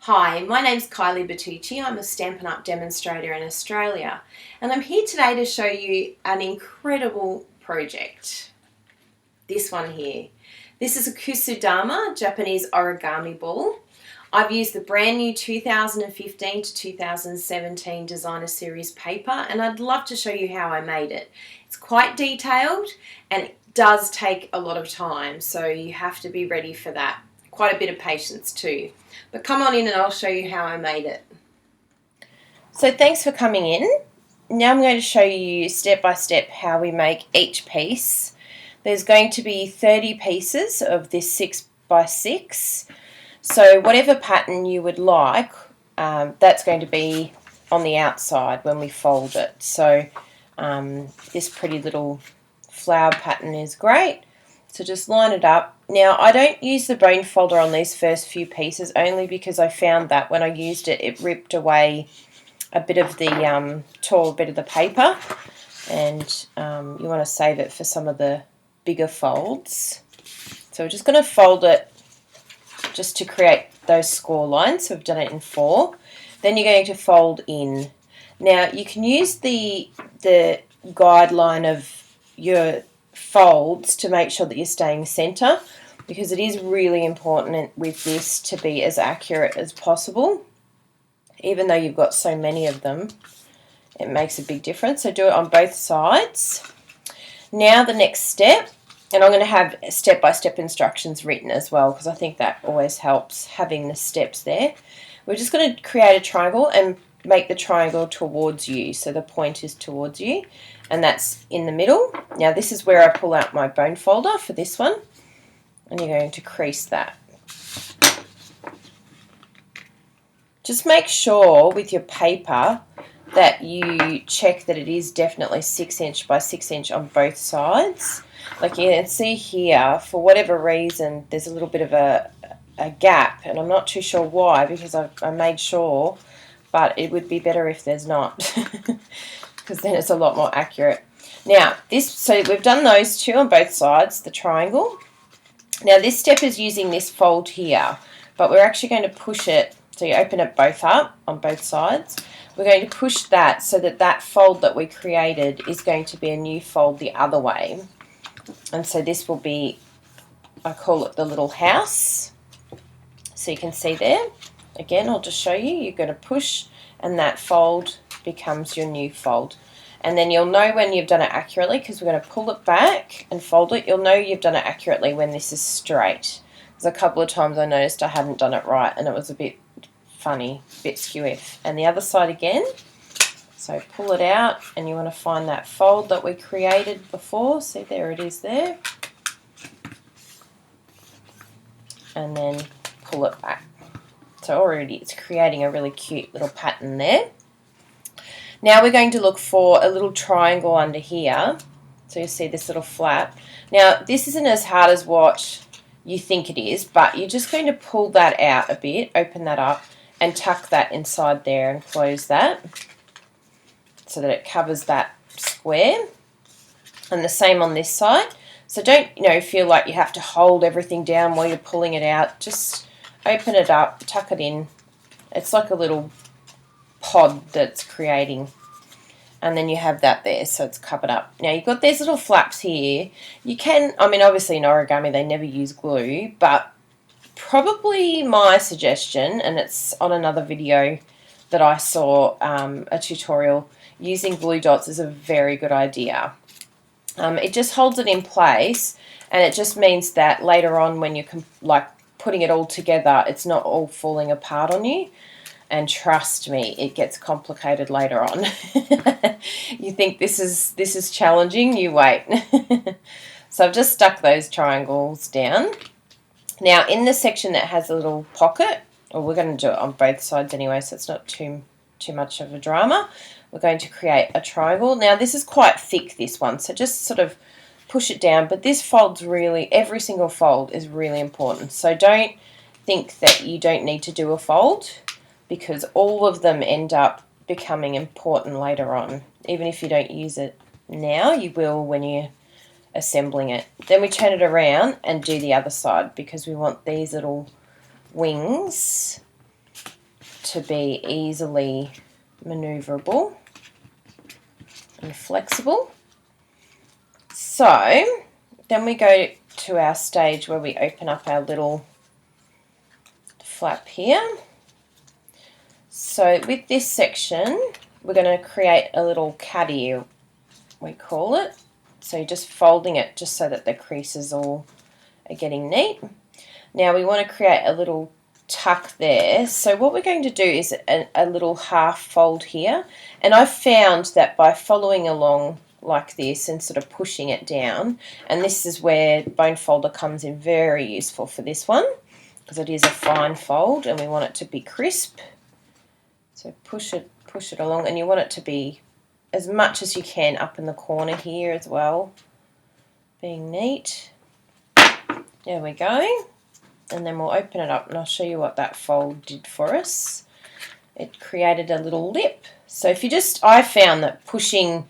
Hi, my name's Kylie Bertucci. I'm a Stampin' Up! Demonstrator in Australia, and I'm here today to show you an incredible project. This one here. This is a Kusudama Japanese origami ball. I've used the brand new 2015 to 2017 Designer Series paper, and I'd love to show you how I made it. It's quite detailed and it does take a lot of time, so you have to be ready for that. Quite a bit of patience too. But come on in and I'll show you how I made it. So thanks for coming in. Now I'm going to show you step by step how we make each piece. There's going to be 30 pieces of this 6 by 6. So whatever pattern you would like, that's going to be on the outside when we fold it. So this pretty little flower pattern is great. So just line it up. Now I don't use the bone folder on these first few pieces only because I found that when I used it, it ripped away a bit of the, tore a bit of the paper, and you want to save it for some of the bigger folds. So we're just going to fold it just to create those score lines. So we've done it in 4. Then you're going to fold in. Now you can use the guideline of your folds to make sure that you're staying center, because it is really important with this to be as accurate as possible. Even though you've got so many of them, it makes a big difference. So do it on both sides. Now the next step, and I'm going to have step-by-step instructions written as well, because I think that always helps having the steps there. We're just going to create a triangle and make the triangle towards you, so the point is towards you, and that's in the middle. Now this is where I pull out my bone folder for this one, and you're going to crease that. Just make sure with your paper that you check that it is definitely 6 inch by 6 inch on both sides. Like you can see here, for whatever reason, there's a little bit of a gap, and I'm not too sure why, because I made sure, but it would be better if there's not, because then it's a lot more accurate. Now so we've done those two on both sides, the triangle. Now this step is using this fold here, but we're actually going to push it, so you open it both up on both sides. We're going to push that so that that fold that we created is going to be a new fold the other way. And so this will be, I call it the little house. So you can see there. Again, I'll just show you. You're going to push and that fold becomes your new fold. And then you'll know when you've done it accurately, because we're going to pull it back and fold it. You'll know you've done it accurately when this is straight. There's a couple of times I noticed I hadn't done it right and it was a bit funny, a bit skew-iff. And the other side again. So pull it out and you want to find that fold that we created before. See, there it is there. And then pull it back. So already it's creating a really cute little pattern there. Now we're going to look for a little triangle under here. So you see this little flap. Now this isn't as hard as what you think it is, but you're just going to pull that out a bit, open that up, and tuck that inside there and close that so that it covers that square. And the same on this side. So don't feel like you have to hold everything down while you're pulling it out. Just open it up, tuck it in. It's like a little pod that's creating. And then you have that there, so it's covered up. Now you've got these little flaps here. You can, obviously in origami they never use glue, but probably my suggestion, and it's on another video that I saw, a tutorial, using glue dots is a very good idea. It just holds it in place, and it just means that later on when you're putting it all together, it's not all falling apart on you. And trust me, it gets complicated later on. You think this is challenging, you wait. So I've just stuck those triangles down. Now in the section that has a little pocket, or we're going to do it on both sides anyway, so it's not too much of a drama, we're going to create a triangle. Now this is quite thick, this one, so just sort of push it down, but this fold's really, every single fold is really important. So don't think that you don't need to do a fold, because all of them end up becoming important later on. Even if you don't use it now, you will when you're assembling it. Then we turn it around and do the other side, because we want these little wings to be easily maneuverable and flexible. So then we go to our stage where we open up our little flap here. So with this section, we're going to create a little caddy, we call it. So you're just folding it just so that the creases all are getting neat. Now we want to create a little tuck there. So what we're going to do is a little half fold here. And I've found that by following along like this and sort of pushing it down, and this is where bone folder comes in very useful for this one, because it is a fine fold and we want it to be crisp. So push it along, and you want it to be as much as you can up in the corner here as well, being neat. There we go. And then we'll open it up and I'll show you what that fold did for us. It created a little lip. So if you I found that pushing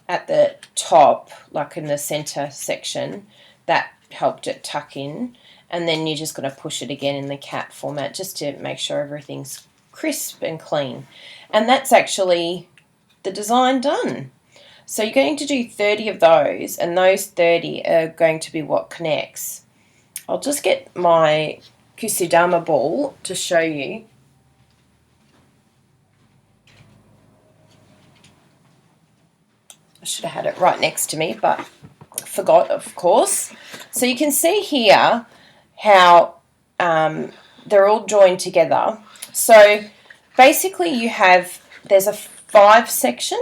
at the top, like in the center section, that helped it tuck in. And then you're just going to push it again in the cat format just to make sure everything's crisp and clean. And that's actually the design done. So you're going to do 30 of those, and those 30 are going to be what connects. I'll just get my Kusudama ball to show you. I should have had it right next to me, but forgot, of course. So you can see here how they're all joined together. So basically there's a 5 section.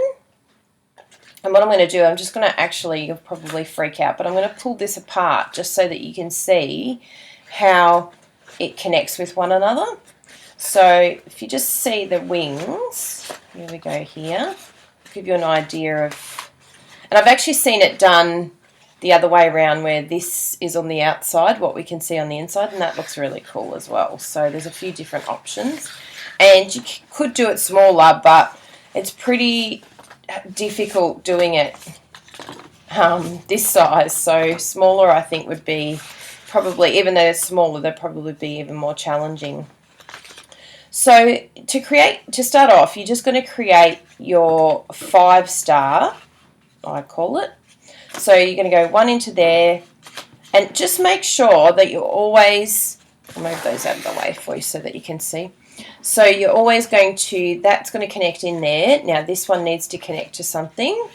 And what I'm going to do, I'm just going to actually, you'll probably freak out, but I'm going to pull this apart just so that you can see how it connects with one another. So if you just see the wings, here we go here, give you an idea of, and I've actually seen it done the other way around where this is on the outside, what we can see on the inside, and that looks really cool as well. So there's a few different options, and you could do it smaller, but it's pretty difficult doing it this size. So smaller, I think, would be probably, even though it's smaller, they'd probably be even more challenging. So to start off, you're just going to create your 5-star, I call it. So you're going to go 1 into there, and just make sure that you're always, I'll move those out of the way for you so that you can see. So you're always going to, that's going to connect in there. Now this one needs to connect to something.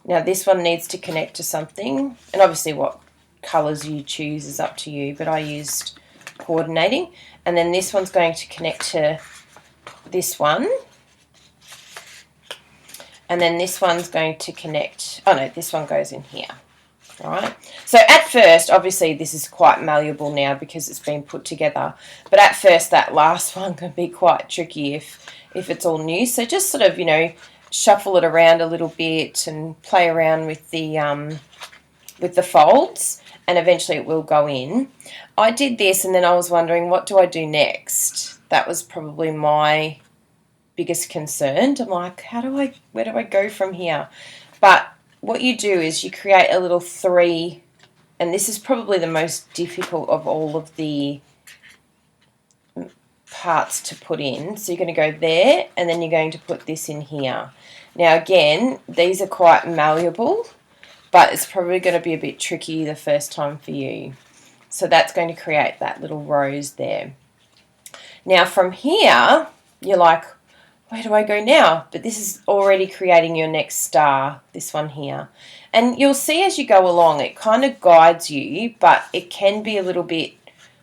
Now this one needs to connect to something. And obviously what colours you choose is up to you, but I used coordinating. And then this one's going to connect to this one. And then this one's going to connect, oh no, this one goes in here. Right. So at first, obviously this is quite malleable now because it's been put together, but at first that last one can be quite tricky if it's all new. So just sort of, shuffle it around a little bit and play around with the folds, and eventually it will go in. I did this and then I was wondering, what do I do next? That was probably my biggest concern. I'm like, where do I go from here? But what you do is you create a little 3, and this is probably the most difficult of all of the parts to put in. So you're going to go there, and then you're going to put this in here. Now again, these are quite malleable, but it's probably going to be a bit tricky the first time for you. So that's going to create that little rose there. Now from here, you're like, where do I go now? But this is already creating your next star, this one here. And you'll see as you go along, it kind of guides you, but it can be a little bit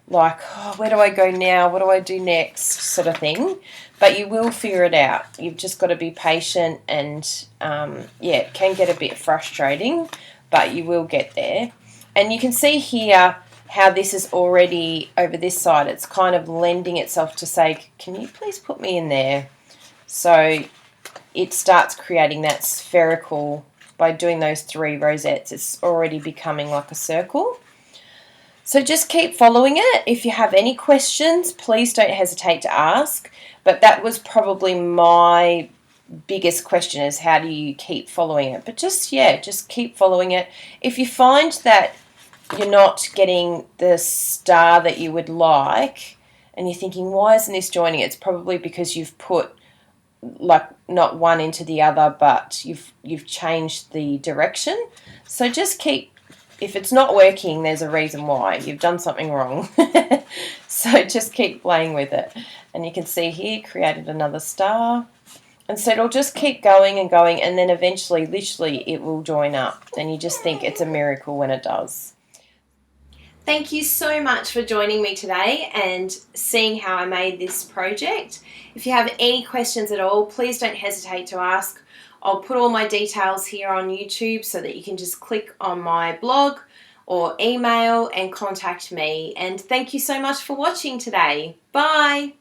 like, oh, where do I go now? What do I do next? Sort of thing. But you will figure it out. You've just got to be patient, and it can get a bit frustrating, but you will get there. And you can see here how this is already over this side. It's kind of lending itself to say, can you please put me in there? So it starts creating that spherical, by doing those 3 rosettes, it's already becoming like a circle. So just keep following it. If you have any questions, please don't hesitate to ask. But that was probably my biggest question, is how do you keep following it? But just keep following it. If you find that you're not getting the star that you would like, and you're thinking, why isn't this joining? It's probably because you've put like not one into the other, but you've changed the direction. So just keep, if it's not working, there's a reason why. You've done something wrong. So just keep playing with it. And you can see here, created another star. And so it'll just keep going and going, and then eventually, literally, it will join up. And you just think it's a miracle when it does. Thank you so much for joining me today and seeing how I made this project. If you have any questions at all, please don't hesitate to ask. I'll put all my details here on YouTube so that you can just click on my blog or email and contact me. And thank you so much for watching today. Bye!